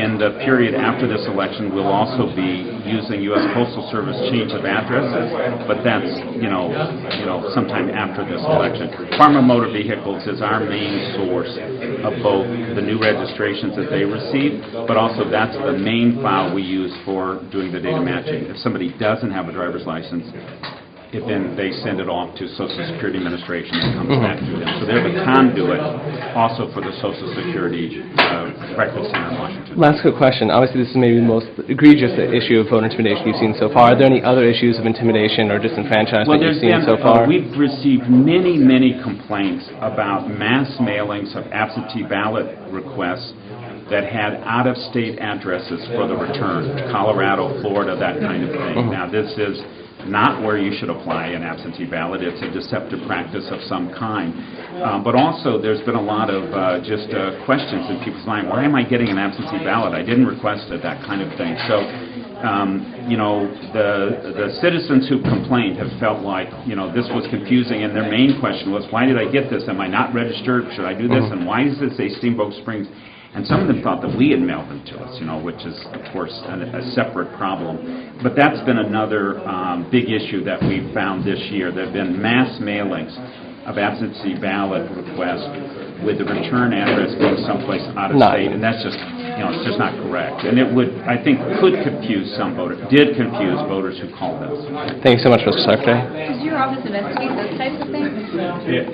in the period after this election, we'll also be using U.S. Postal Service change of addresses, but that's, sometime after this election. Department of Motor Vehicles is our main source of both the new registrations that they receive, but also that's the main file we use for doing the data matching. If somebody doesn't have a driver's license, then they send it off to Social Security Administration and comes back to them. So they're the conduit also for the Social Security Records Center in Washington. Last quick question. Obviously, this is maybe the most egregious issue of voter intimidation you've seen so far. Are there any other issues of intimidation or disenfranchisement you've seen so far? We've received many, many complaints about mass mailings of absentee ballot requests that had out-of-state addresses for the return, Colorado, Florida, that kind of thing. Now, this is not where you should apply an absentee ballot. It's a deceptive practice of some kind. But also, there's been a lot of questions in people's mind. Why am I getting an absentee ballot? I didn't request it, that kind of thing. So, the citizens who complained have felt like, this was confusing, and their main question was, why did I get this? Am I not registered? Should I do this? And why does this say Steamboat Springs? And some of them thought that we had mailed them to us, which is, of course, a separate problem. But that's been another big issue that we've found this year. There have been mass mailings of absentee ballot requests with the return address being someplace out of state, and that's just, it's just not correct. And it would, I think, could confuse some voters, did confuse voters who called us. Thank you so much, Mr. Secretary. Does your office investigate those types of things?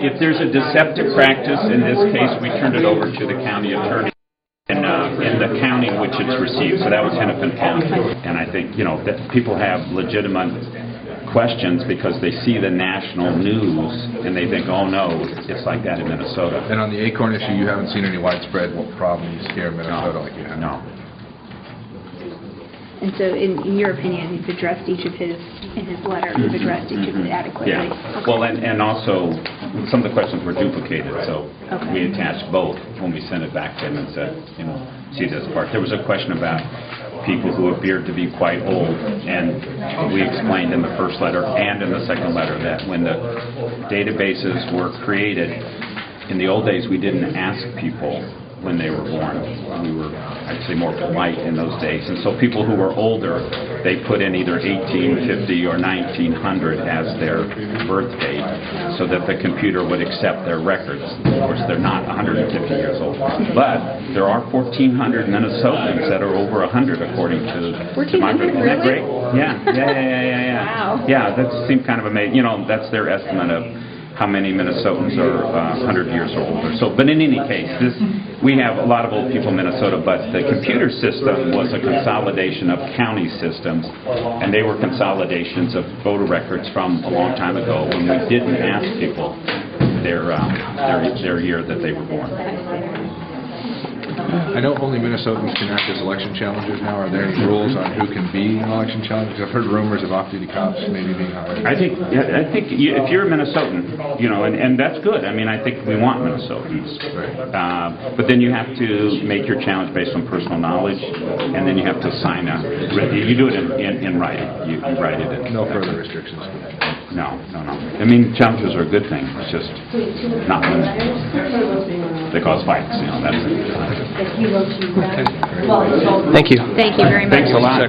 If there's a deceptive practice, in this case, we turned it over to the county attorney in the county in which it's received. So that was Hennepin County. And I think, that people have legitimate questions because they see the national news and they think, oh no, it's like that in Minnesota. And on the ACORN issue, you haven't seen any widespread problems here in Minnesota like you have? No. And so, in your opinion, you've addressed each of his, in his letter, you've addressed each of it adequately? Yeah. Okay. Well, and also, some of the questions were duplicated, so we attached both when we sent it back to him and said, see this part. There was a question about people who appeared to be quite old, and we explained in the first letter and in the second letter that when the databases were created, in the old days we didn't ask people when they were born. We were actually more polite in those days. And so people who were older, they put in either 1850 or 1900 as their birth date so that the computer would accept their records. Of course, they're not 150 years old. But there are 1,400 Minnesotans that are over 100 according to... 1,400, Isn't that great? Yeah. Wow. Yeah, that seemed kind of amazing. That's their estimate of how many Minnesotans are 100 years or older. So, but in any case, we have a lot of old people in Minnesota, but the computer system was a consolidation of county systems, and they were consolidations of voter records from a long time ago when we didn't ask people their year that they were born. I know only Minnesotans can act as election challengers now. Are there any rules on who can be an election challenger? I've heard rumors of off-duty cops maybe being hired. I think if you're a Minnesotan, and that's good. I mean, I think we want Minnesotans. Right. But then you have to make your challenge based on personal knowledge, and then you have to sign a... You do it in writing. You write it in. No further restrictions. No. I mean, challenges are a good thing. It's just not when they cause fights. That's it. Thank you. Thank you very much. Thanks a lot.